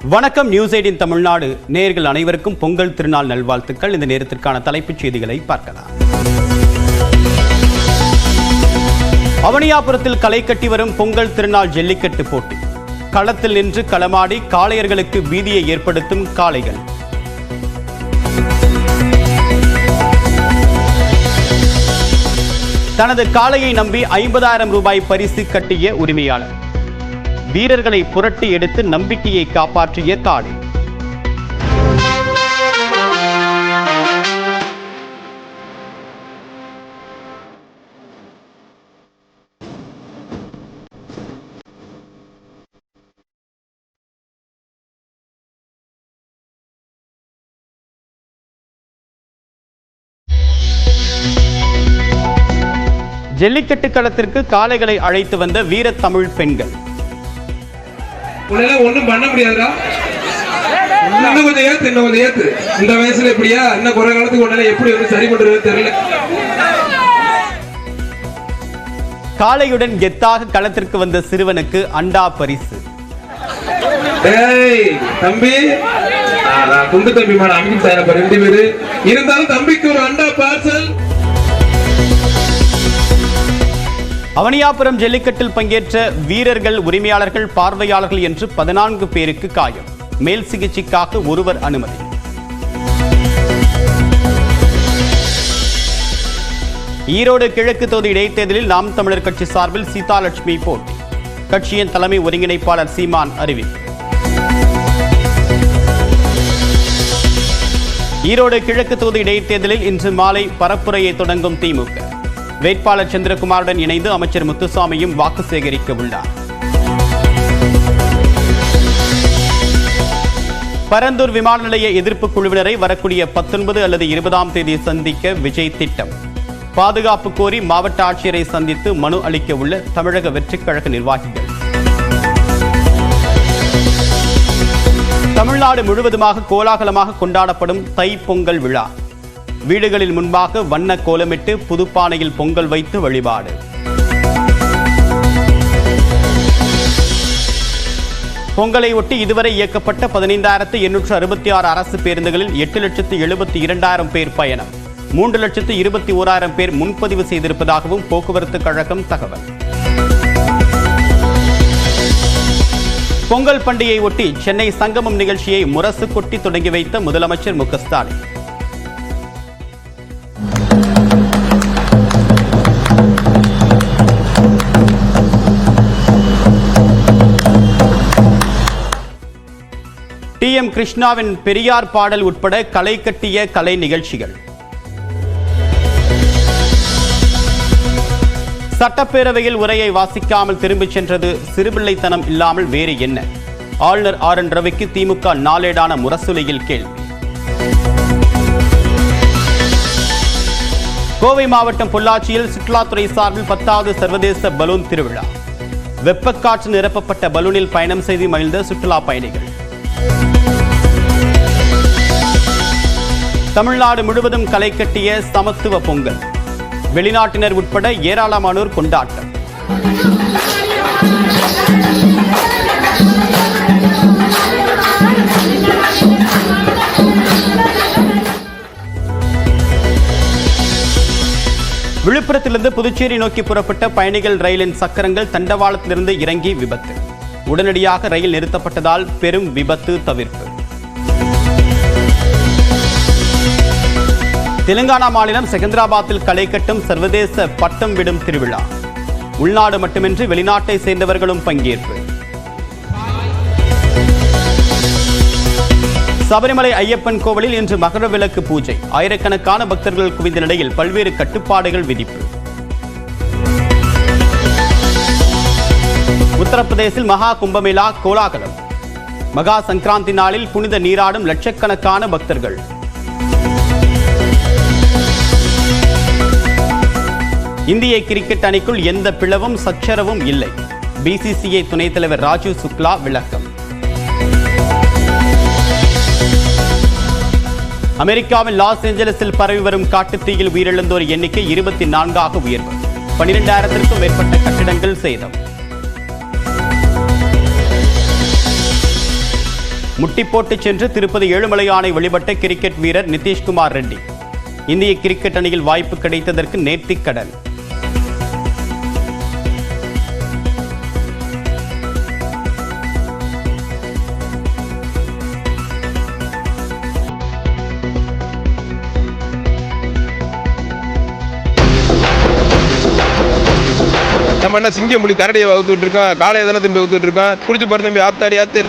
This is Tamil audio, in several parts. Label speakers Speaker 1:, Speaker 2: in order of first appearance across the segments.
Speaker 1: வணக்கம். நியூஸ் 18 தமிழ்நாடு நேயர்கள் அனைவருக்கும் பொங்கல் திருநாள் நல்வாழ்த்துக்கள். இந்த நேரத்திற்கான தலைப்புச் செய்திகளை பார்க்கலாம். அவனியாபுரத்தில் களை கட்டி வரும் பொங்கல் திருநாள் ஜல்லிக்கட்டு போட்டி. களத்தில் நின்று களமாடி காளையர்களுக்கு பீதியை ஏற்படுத்தும் காளைகள். தனது காளையை நம்பி 50,000 ரூபாய் பரிசு கட்டிய உரிமையாளர். வீரர்களை புரட்டி எடுத்து நம்பிக்கையை காப்பாற்றிய காளை. ஜல்லிக்கட்டு களத்திற்கு காளைகளை அழைத்து வந்த வீர தமிழ் பெண்கள்.
Speaker 2: ஒண்ணும் பண்ண முடியாதுடா. இன்னும் கொஞ்சம் ஏத்து. இந்த வயசுல எப்படியா இன்னும் குறை காலத்துக்கு ஒண்ணு எப்படி வந்து சரி பண்றது தெரியல.
Speaker 1: காளையுடன் கெத்தாக களத்திற்கு வந்த சிறுவனுக்கு அண்டா பரிசு.
Speaker 2: தம்பி குண்டு தம்பி மாட அமைக்கும் சார் 2 பேரு இருந்தாலும் தம்பிக்கு ஒரு அண்டா பார்சல்.
Speaker 1: அவனியாபுரம் ஜல்லிக்கட்டில் பங்கேற்ற வீரர்கள், உரிமையாளர்கள், பார்வையாளர்கள் என்று 14 பேருக்கு காயம். மேல் சிகிச்சைக்காக ஒருவர் அனுமதி. ஈரோடு கிழக்கு தொகுதி இடைத்தேர்தலில் நாம் தமிழர் கட்சி சார்பில் சீதாலட்சுமி போட்டி. கட்சியின் தலைமை ஒருங்கிணைப்பாளர் சீமான் அறிவிப்பு. ஈரோடு கிழக்கு தொகுதி இடைத்தேர்தலில் இன்று மாலை பரப்புரையை தொடங்கும் திமுக. வேட்பாளர் சந்திரகுமாருடன் இணைந்து அமைச்சர் முத்துசாமியும் வாக்கு சேகரிக்க உள்ளார். பரந்தூர் விமான நிலைய எதிர்ப்பு குழுவினரை வரக்கூடிய 19 அல்லது 20ஆம் தேதி சந்திக்க விஜய் திட்டம். பாதுகாப்பு கோரி மாவட்ட ஆட்சியரை சந்தித்து மனு அளிக்க உள்ள தமிழக வெற்றிக் கழக நிர்வாகிகள். தமிழ்நாடு முழுவதுமாக கோலாகலமாக கொண்டாடப்படும் தை பொங்கல் விழா. வீடுகளில் முன்பாக வண்ண கோலமிட்டு புதுப்பானையில் பொங்கல் வைத்து வழிபாடு. பொங்கலை ஒட்டி இதுவரை இயக்கப்பட்ட 15,866 அரசு பேருந்துகளில் 8,72,000 பேர் பயணம். 3,21,000 பேர் முன்பதிவு செய்திருப்பதாகவும் போக்குவரத்து கழகம் தகவல். பொங்கல் பண்டிகையை ஒட்டி சென்னை சங்கமம் நிகழ்ச்சியை முரசு கொட்டி தொடங்கி வைத்த முதலமைச்சர் மு.க. ஸ்டாலின். டி.எம். கிருஷ்ணாவின் பெரியார் பாடல் உட்பட களை கட்டிய கலை நிகழ்ச்சிகள். சட்டப்பேரவையில் உரையை வாசிக்காமல் திரும்பிச் சென்றது சிறுபிள்ளைத்தனம் இல்லாமல் வேறு என்ன? ஆளுநர் ஆர்.என். ரவிக்கு திமுக நாளேடான முரசொலியில் கேள்வி. கோவை மாவட்டம் பொள்ளாச்சியில் சுற்றுலாத்துறை சார்பில் 10வது சர்வதேச பலூன் திருவிழா. வெப்பக்காற்று நிரப்பப்பட்ட பலூனில் பயணம் செய்து மகிழ்ந்த சுற்றுலா பயணிகள். தமிழ்நாடு முழுவதும் களை கட்டிய சமத்துவ பொங்கல். வெளிநாட்டினர் உட்பட ஏராளமானோர் கொண்டாட்டம். விழுப்புரத்திலிருந்து புதுச்சேரி நோக்கி புறப்பட்ட பயணிகள் ரயிலின் சக்கரங்கள் தண்டவாளத்திலிருந்து இறங்கி விபத்து. உடனடியாக ரயில் நிறுத்தப்பட்டதால் பெரும் விபத்து தவிர்ப்பு. தெலுங்கானா மாநிலம் செகந்திராபாத்தில் களை கட்டும் சர்வதேச பட்டம் விடும் திருவிழா. உள்நாடு மட்டுமின்றி வெளிநாட்டை சேர்ந்தவர்களும் பங்கேற்பு. சபரிமலை ஐயப்பன் கோவிலில் இன்று மகர விளக்கு பூஜை. ஆயிரக்கணக்கான பக்தர்கள் குவிந்த நிலையில் பல்வேறு கட்டுப்பாடுகள் விதிப்பு. உத்தரப்பிரதேசில் மகா கும்பமேளா கோலாகலம். மகா சங்கராந்தி நாளில் புனித நீராடும் லட்சக்கணக்கான பக்தர்கள். இந்திய கிரிக்கெட் அணிக்குள் எந்த பிளவும் சச்சரவும் இல்லை. பிசிசிஐ துணைத் தலைவர் ராஜீவ் சுக்லா விளக்கம். அமெரிக்காவின் லாஸ் ஏஞ்சலஸில் பரவி வரும் காட்டுத்தீயில் உயிரிழந்தோர் எண்ணிக்கை 24ஆக உயர்வு. 12,000க்கும் மேற்பட்ட கட்டிடங்கள் சேதம். முட்டி போட்டு சென்று திருப்பதி ஏழுமலையானை வழிபட்ட கிரிக்கெட் வீரர் நிதிஷ்குமார் ரெட்டி. இந்திய கிரிக்கெட் அணியில் வாய்ப்பு கிடைத்ததற்கு நேர்த்திக்கடன்.
Speaker 2: நம்ம என்ன சிங்கம் மொழி கரடியை வகுத்துட்டு இருக்கோம், காலையை தானே திரும்பி வகுத்துட்டு இருக்கோம். குடிச்சு பாரு தம்பி, ஆத்தாடி ஆத்து.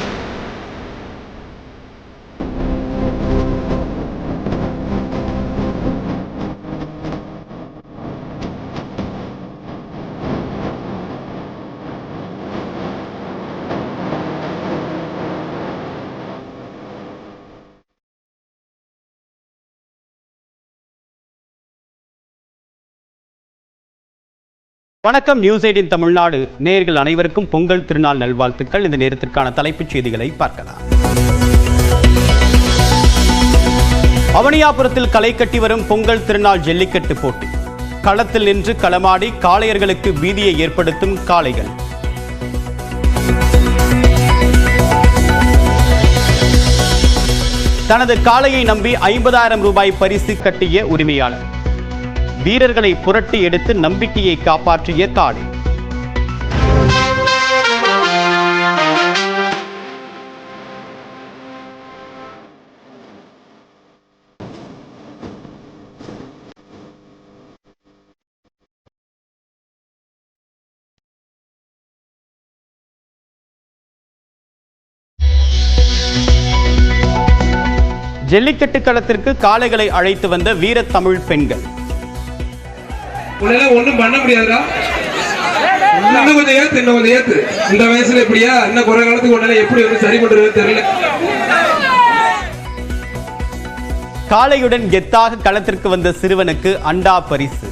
Speaker 1: வணக்கம். நியூஸ் 18 தமிழ்நாடு நேயர்கள் அனைவருக்கும் பொங்கல் திருநாள் நல்வாழ்த்துக்கள். இந்த நேரத்திற்கான தலைப்புச் செய்திகளை பார்க்கலாம். அவனியாபுரத்தில் களை கட்டி வரும் பொங்கல் திருநாள் ஜல்லிக்கட்டு போட்டி. களத்தில் நின்று களமாடி காளையர்களுக்கு பீதியை ஏற்படுத்தும் காளைகள். தனது காளையை நம்பி 50,000 ரூபாய் பரிசு கட்டிய உரிமையாளர். வீரர்களை புரட்டி எடுத்து நம்பிக்கையை காப்பாற்றிய காளை. ஜல்லிக்கட்டு களத்திற்கு காளைகளை அழைத்து வந்த வீர தமிழ் பெண்கள்.
Speaker 2: உன்னால ஒண்ணும் பண்ண முடியாதுடா. இன்னும் கொஞ்சம் ஏத்து, இன்னும் கொஞ்சம் ஏத்து. இந்த வயசுல எப்படியா, இன்னும் குறை காலத்துக்கு உன்னால எப்படி வந்து சரி பண்றது தெரியல.
Speaker 1: காளையுடன் கெத்தாக களத்திற்கு வந்த சிறுவனுக்கு அண்டா பரிசு.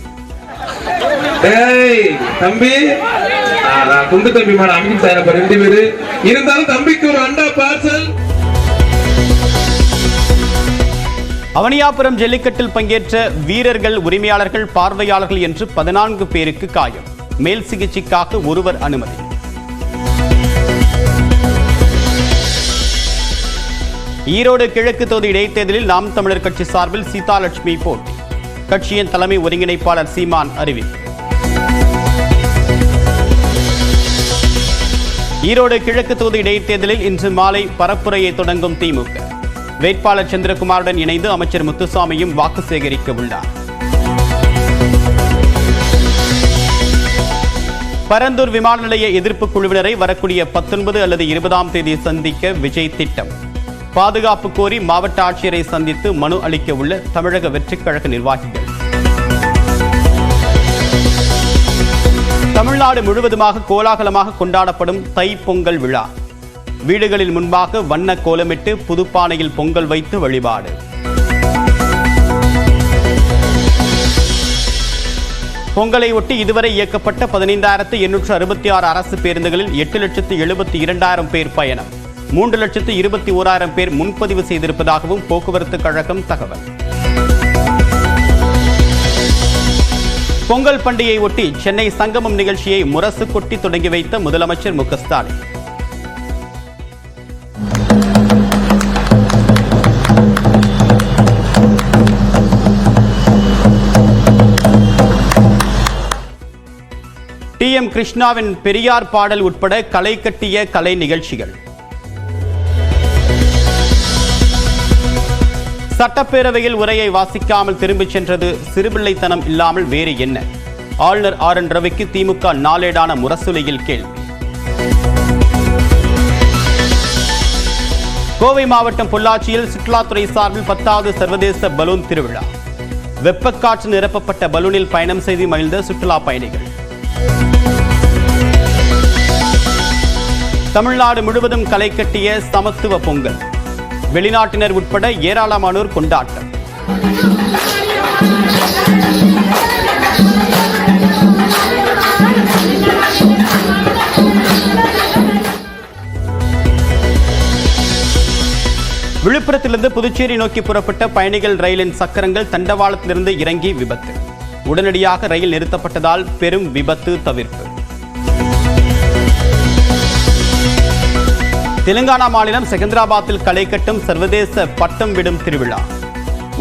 Speaker 2: ஏய் தம்பி, குண்டு தம்பி மாட அமைக்கும் சார் 2 பேரு இருந்தாலும் தம்பிக்கு ஒரு அண்டா பார்சல்.
Speaker 1: அவனியாபுரம் ஜல்லிக்கட்டில் பங்கேற்ற வீரர்கள், உரிமையாளர்கள், பார்வையாளர்கள் என்று 14 பேருக்கு காயம். மேல் சிகிச்சைக்காக ஒருவர் அனுமதி. ஈரோடு கிழக்கு தொகுதி இடைத்தேர்தலில் நாம் தமிழர் கட்சி சார்பில் சீதாலட்சுமி போட்டி. கட்சியின் தலைமை ஒருங்கிணைப்பாளர் சீமான் அறிவிப்பு. ஈரோடு கிழக்கு தொகுதி இடைத்தேர்தலில் இன்று மாலை பரப்புரையை தொடங்கும் திமுக. வேட்பாளர் சந்திரகுமாருடன் இணைந்து அமைச்சர் முத்துசாமியும் வாக்கு சேகரிக்க உள்ளார். பரந்தூர் விமான நிலைய எதிர்ப்பு குழுவினரை வரக்கூடிய 19 அல்லது 20ஆம் தேதி சந்திக்க விஜய் திட்டம். பாதுகாப்பு கோரி மாவட்ட ஆட்சியரை சந்தித்து மனு அளிக்க உள்ள தமிழக வெற்றிக் கழக நிர்வாகிகள். தமிழ்நாடு முழுவதுமாக கோலாகலமாக கொண்டாடப்படும் தை பொங்கல் விழா. வீடுகளில் முன்பாக வண்ண கோலமிட்டு புதுப்பானையில் பொங்கல் வைத்து வழிபாடு. பொங்கலை ஒட்டி இதுவரை இயக்கப்பட்ட 15,866 அரசு பேருந்துகளில் 8,72,000 பேர் பயணம். 3,21,000 பேர் முன்பதிவு செய்திருப்பதாகவும் போக்குவரத்து கழகம் தகவல். பொங்கல் பண்டிகையை ஒட்டி சென்னை சங்கமம் நிகழ்ச்சியை முரசு கொட்டி தொடங்கி வைத்த முதலமைச்சர் மு.க. ஸ்டாலின். டி.எம். கிருஷ்ணாவின் பெரியார் பாடல் உட்பட களை கட்டிய கலை நிகழ்ச்சிகள். சட்டப்பேரவையில் உரையை வாசிக்காமல் திரும்பிச் சென்றது சிறுபிள்ளைத்தனம் இல்லாமல் வேறு என்ன? ஆளுநர் ஆர்.என். ரவிக்கு திமுக நாளேடான முரசொலியில் கேள்வி. கோவை மாவட்டம் பொள்ளாச்சியில் சுற்றுலாத்துறை சார்பில் 10வது சர்வதேச பலூன் திருவிழா. வெப்பக்காற்று நிரப்பப்பட்ட பலூனில் பயணம் செய்து மகிழ்ந்த சுற்றுலா பயணிகள். தமிழ்நாடு முழுவதும் களை கட்டிய சமத்துவ பொங்கல். வெளிநாட்டினர் உட்பட ஏராளமானோர் கொண்டாட்டம். விழுப்புரத்திலிருந்து புதுச்சேரி நோக்கி புறப்பட்ட பயணிகள் ரயிலின் சக்கரங்கள் தண்டவாளத்திலிருந்து இறங்கி விபத்து. உடனடியாக ரயில் நிறுத்தப்பட்டதால் பெரும் விபத்து தவிர்ப்பு. தெலுங்கானா மாநிலம் செகந்திராபாத்தில் களை கட்டும் சர்வதேச பட்டம் விடும் திருவிழா.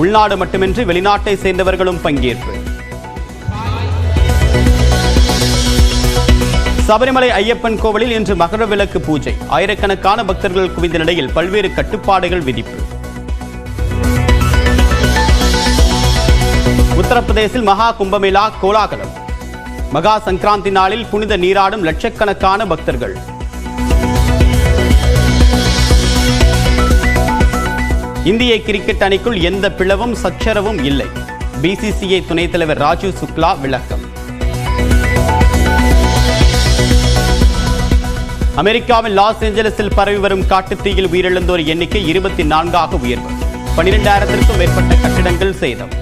Speaker 1: உள்நாடு மட்டுமின்றி வெளிநாட்டை சேர்ந்தவர்களும் பங்கேற்பு. சபரிமலை ஐயப்பன் கோவிலில் இன்று மகர விளக்கு பூஜை. ஆயிரக்கணக்கான பக்தர்கள் குவிந்த நிலையில் பல்வேறு கட்டுப்பாடுகள் விதிப்பு. உத்தரப்பிரதேசில் மகா கும்பமேளா கோலாகலம். மகா சங்கராந்தி நாளில் புனித நீராடும் லட்சக்கணக்கான பக்தர்கள். இந்திய கிரிக்கெட் அணிக்குள் எந்த பிளவும் சச்சரவும் இல்லை. பிசிசிஐ துணைத் தலைவர் ராஜீவ் சுக்லா விளக்கம். அமெரிக்காவின் லாஸ் ஏஞ்சலஸில் பரவி வரும் காட்டுத்தீயில் உயிரிழந்தோர் எண்ணிக்கை 24ஆக உயர்வு. 12,000க்கும் மேற்பட்ட கட்டிடங்கள் சேதம்.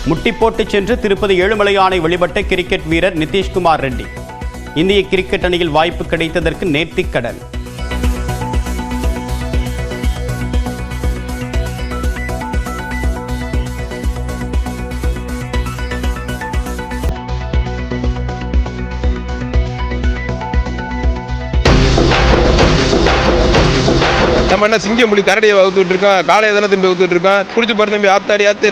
Speaker 1: முட்டி போட்டு சென்று திருப்பதி ஏழுமலையானை வழிபட்ட கிரிக்கெட் வீரர் நிதிஷ்குமார் ரெட்டி. இந்திய கிரிக்கெட் அணியில் வாய்ப்பு கிடைத்ததற்கு நேர்த்திக்கடன்.
Speaker 2: நம்ம என்ன சிங்கம் மொழி கரடியை வகுத்துட்டு இருக்கோம், காலையை தானே திரும்பி வகுத்துட்டு இருக்கோம். குடிச்சு பாரு தம்பி, ஆத்தாடி ஆத்து.